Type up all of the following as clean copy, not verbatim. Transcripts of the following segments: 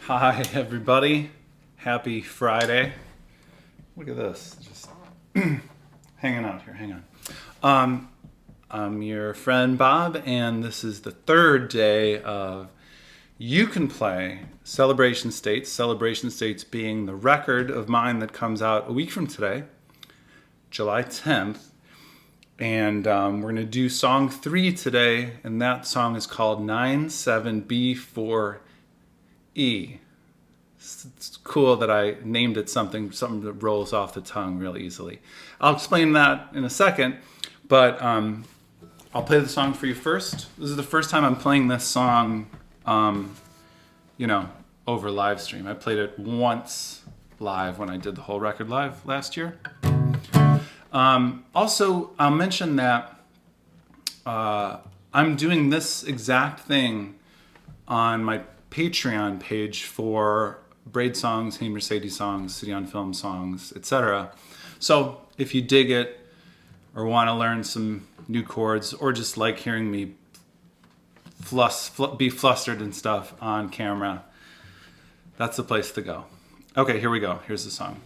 Hi, everybody. Happy Friday. Look at this. Just hanging out here. Hang on. I'm your friend Bob, and this is the third day of You Can Play Celebration States. Celebration States being the record of mine that comes out a week from today, July 10th. And we're going to do song 3 today, and that song is called 9-7-B-4-E. It's cool that I named it something that rolls off the tongue real easily. I'll explain that in a second, but I'll play the song for you first. This is the first time I'm playing this song, over live stream. I played it once live when I did the whole record live last year. Also, I'll mention that I'm doing this exact thing on my Patreon page for Braid songs, Hey Mercedes songs, City on Film songs, etc. So if you dig it or want to learn some new chords or just like hearing me be flustered and stuff on camera, that's the place to go. Okay, here we go. Here's the song.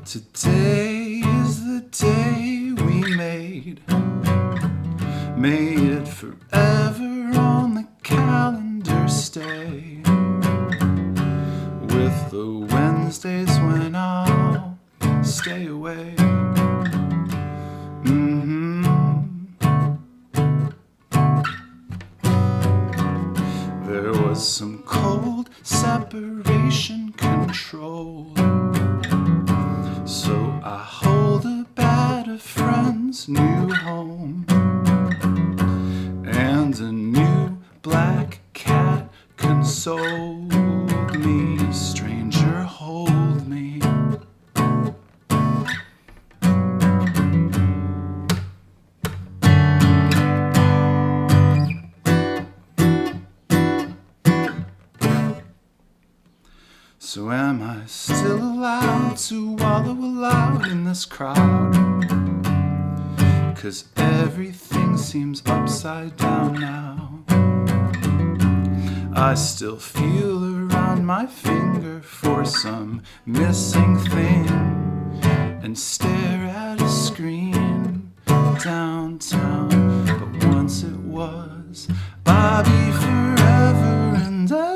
Today is the day we made it forever on the calendar stay, with the Wednesdays when I'll stay away. There was some cold separation control, so I hold up at a friend's new home, and a new black cat consoled me. Stranger, hold me. So am I still allowed to wallow aloud in this crowd? 'Cause everything seems upside down now. I still feel around my finger for some missing thing, and stare at a screen downtown. But once it was Bobby forever and ever.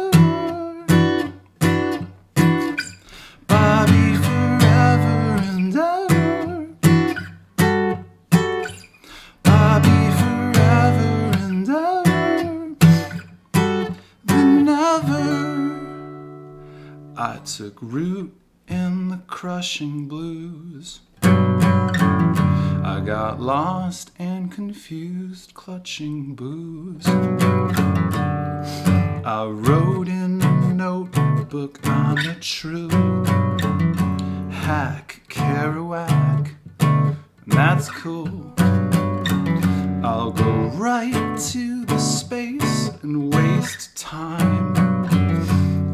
I took root in the crushing blues. I got lost and confused, clutching booze. I wrote in a notebook, I'm a true hack, Kerouac, and that's cool. I'll go right to the space and waste time.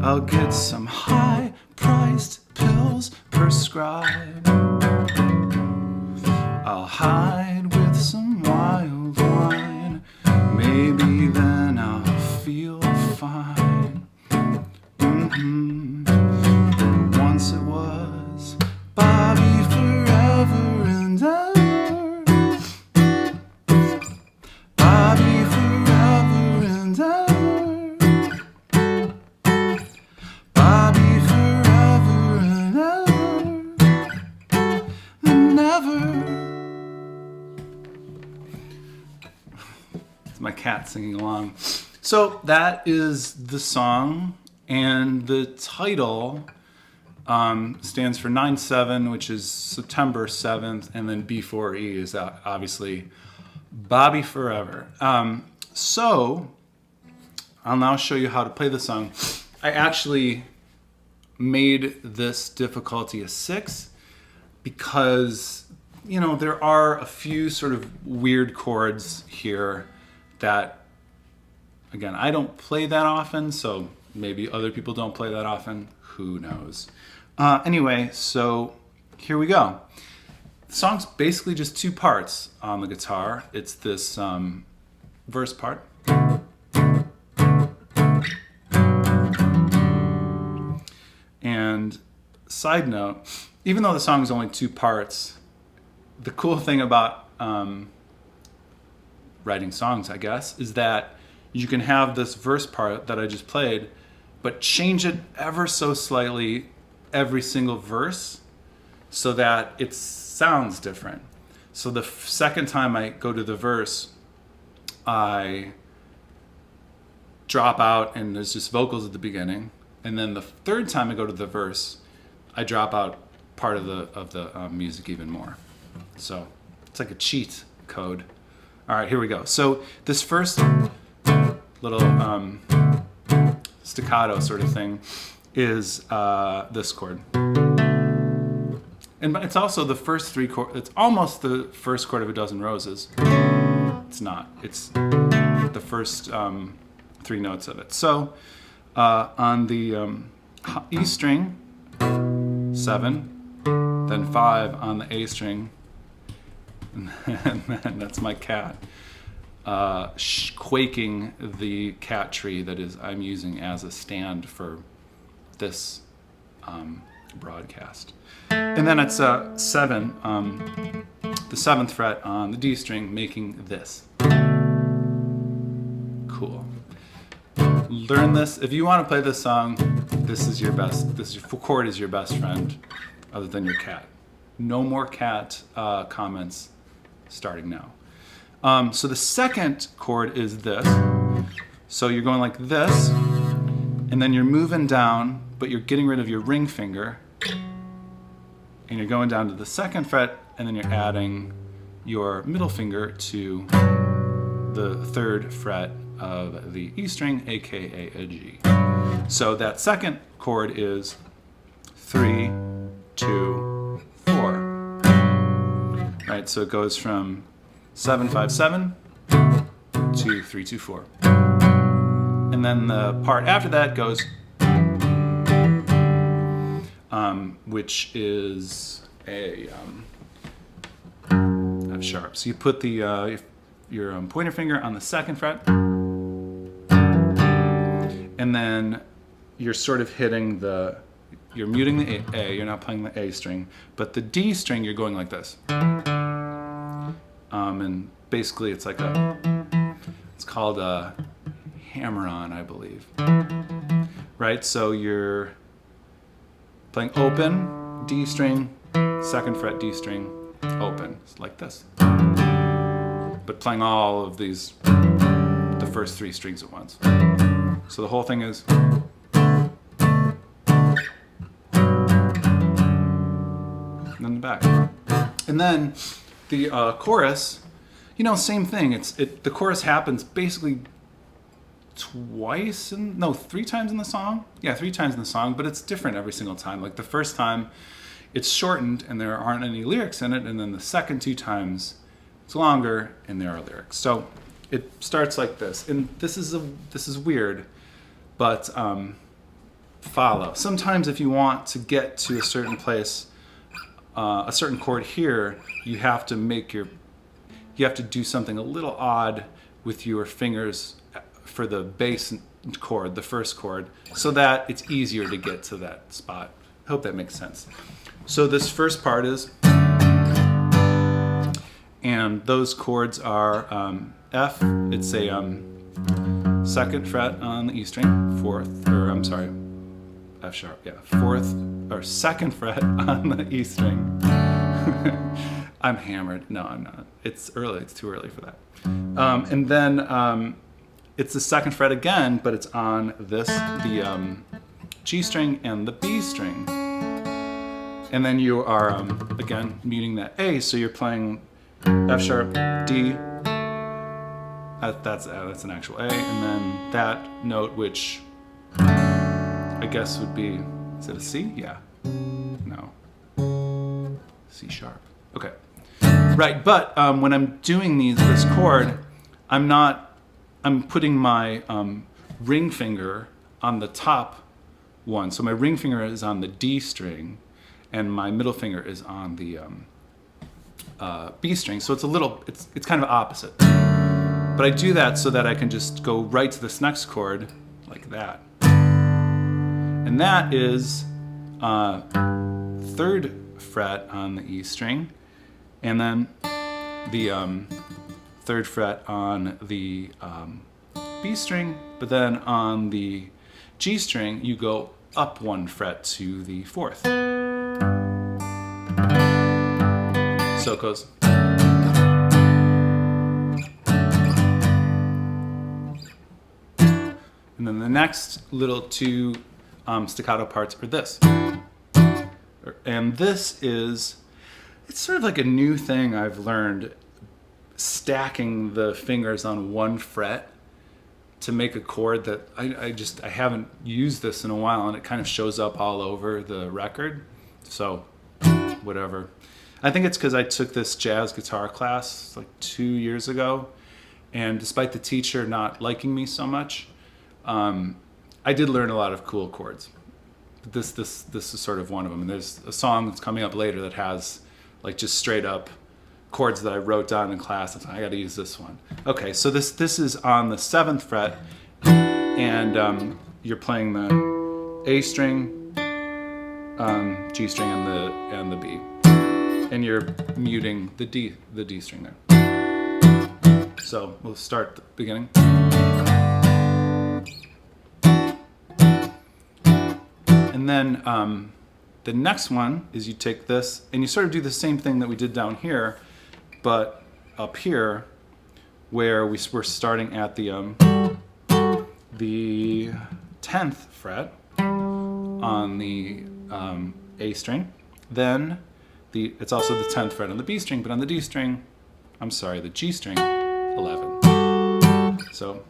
I'll get some high-priced pills prescribed. I'll hide with some wild wine. Maybe then I'll feel fine. Once it was Bobby forever and ever. Bobby forever and ever. My cat singing along. So that is the song, and the title stands for 9-7, which is September 7th, and then B4E is obviously Bobby Forever. So I'll now show you how to play the song. I actually made this difficulty a 6 because, there are a few sort of weird chords here that, again, I don't play that often, so maybe other people don't play that often. Who knows? Anyway, so here we go. the song's basically just two parts on the guitar. It's this verse part. And side note, even though the song is only two parts, the cool thing about writing songs, I guess, is that you can have this verse part that I just played, but change it ever so slightly every single verse so that it sounds different. So the second time I go to the verse, I drop out and there's just vocals at the beginning. And then the third time I go to the verse, I drop out part of the music even more. So it's like a cheat code. All right, here we go. So this first little staccato sort of thing is this chord. And it's also the first three chords. It's almost the first chord of A Dozen Roses. It's not. It's the first three notes of it. So on the E string, 7, then 5 on the A string, and then that's my cat quaking the cat tree that is I'm using as a stand for this broadcast. And then it's 7, the 7th fret on the D string, making this. Cool. Learn this. If you want to play this song, this is your chord is your best friend, other than your cat. No more cat comments starting now. So the second chord is this. So you're going like this, and then you're moving down, but you're getting rid of your ring finger, and you're going down to the 2nd fret, and then you're adding your middle finger to the 3rd fret of the E string, aka a G. So that second chord is 3, 2, 4. Right, so it goes from 7, 5, 7 to 3, 2, 4. And then the part after that goes, which is a F sharp. So you put the your pointer finger on the 2nd fret, and then you're sort of hitting you're muting the A, you're not playing the A string, but the D string you're going like this. And basically it's like it's called a hammer-on, I believe. Right, so you're playing open, D string, 2nd fret D string, open, it's like this. But playing all of these, the first 3 strings at once. So the whole thing is. And then the back. And then the chorus, same thing. The chorus happens basically 3 times in the song. Yeah, 3 times in the song, but it's different every single time. Like the first time, it's shortened and there aren't any lyrics in it, and then the second 2 times, it's longer and there are lyrics. So it starts like this, and this is weird, but follow. Sometimes if you want to get to a certain place, a certain chord here, you have to do something a little odd with your fingers for the bass chord, the first chord, so that it's easier to get to that spot. I hope that makes sense. So this first part is, and those chords are F, it's a 2nd fret on the E string, 4th, F sharp, yeah, 4th or 2nd fret on the E string. I'm hammered. No, I'm not. It's early. It's too early for that. And then it's the 2nd fret again, but it's on the G string and the B string. And then you are, again, muting that A, so you're playing F sharp, D, that's an actual A, and then that note, which I guess would be, is it a C? Yeah. No. C sharp. Okay. Right, but when I'm doing this chord, I'm putting my ring finger on the top one. So my ring finger is on the D string, and my middle finger is on the B string. So it's kind of opposite. But I do that so that I can just go right to this next chord like that. And that is 3rd fret on the E string, and then the 3rd fret on the B string, but then on the G string, you go up 1 fret to the 4th. So it goes. And then the next little 2 staccato parts are this. And this is, it's sort of like a new thing I've learned, stacking the fingers on 1 fret to make a chord that I haven't used this in a while, and it kind of shows up all over the record. So, whatever. I think it's because I took this jazz guitar class like 2 years ago, and despite the teacher not liking me so much, I did learn a lot of cool chords. This is sort of one of them. And there's a song that's coming up later that has like just straight up chords that I wrote down in class. I got to use this one. Okay, so this is on the 7th fret, and you're playing the A string, G string, and the B, and you're muting the D string there. So we'll start at the beginning. And then the next one is you take this and you sort of do the same thing that we did down here, but up here, where we're starting at the 10th fret on the A string. Then it's also the 10th fret on the B string, but on the D string, the G string, 11. So.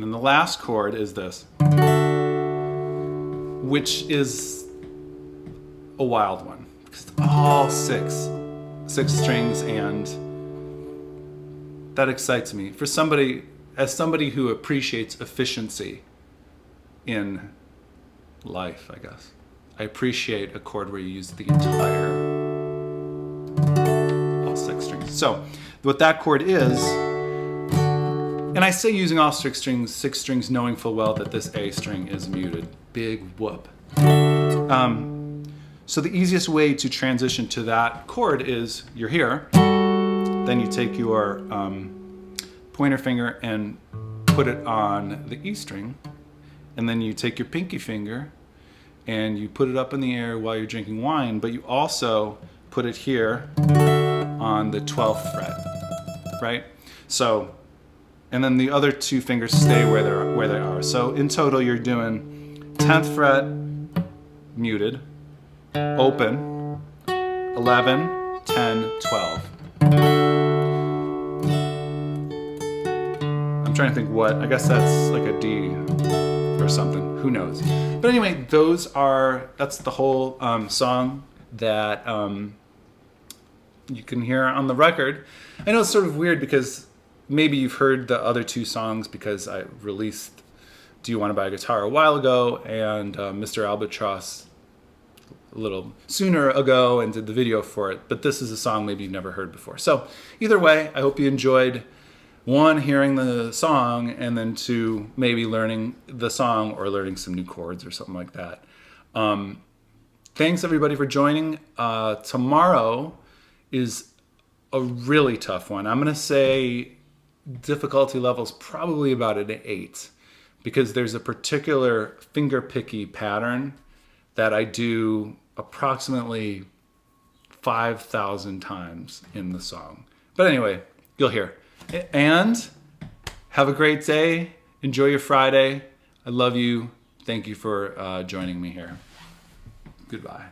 The last chord is this, which is a wild one. It's all six strings, and that excites me. As somebody who appreciates efficiency in life, I guess, I appreciate a chord where you use the entire all 6 strings. So what that chord is. And I say using all 6 strings, knowing full well that this A string is muted. Big whoop. So the easiest way to transition to that chord is you're here, then you take your pointer finger and put it on the E string, and then you take your pinky finger and you put it up in the air while you're drinking wine, but you also put it here on the 12th fret, right? So. And then the other 2 fingers stay where they are. So in total, you're doing 10th fret, muted, open, 11, 10, 12. I'm trying to think what, I guess that's like a D or something, who knows. But anyway, that's the whole song that you can hear on the record. I know it's sort of weird because maybe you've heard the other 2 songs because I released Do You Want to Buy a Guitar a while ago, and Mr. Albatross a little sooner ago, and did the video for it. But this is a song maybe you've never heard before. So either way, I hope you enjoyed, 1, hearing the song, and then 2, maybe learning the song or learning some new chords or something like that. Thanks everybody for joining. Tomorrow is a really tough one. I'm going to say difficulty level's probably about an 8, because there's a particular finger picky pattern that I do approximately 5,000 times in the song. But anyway, you'll hear. And have a great day. Enjoy your Friday. I love you. Thank you for joining me here. Goodbye.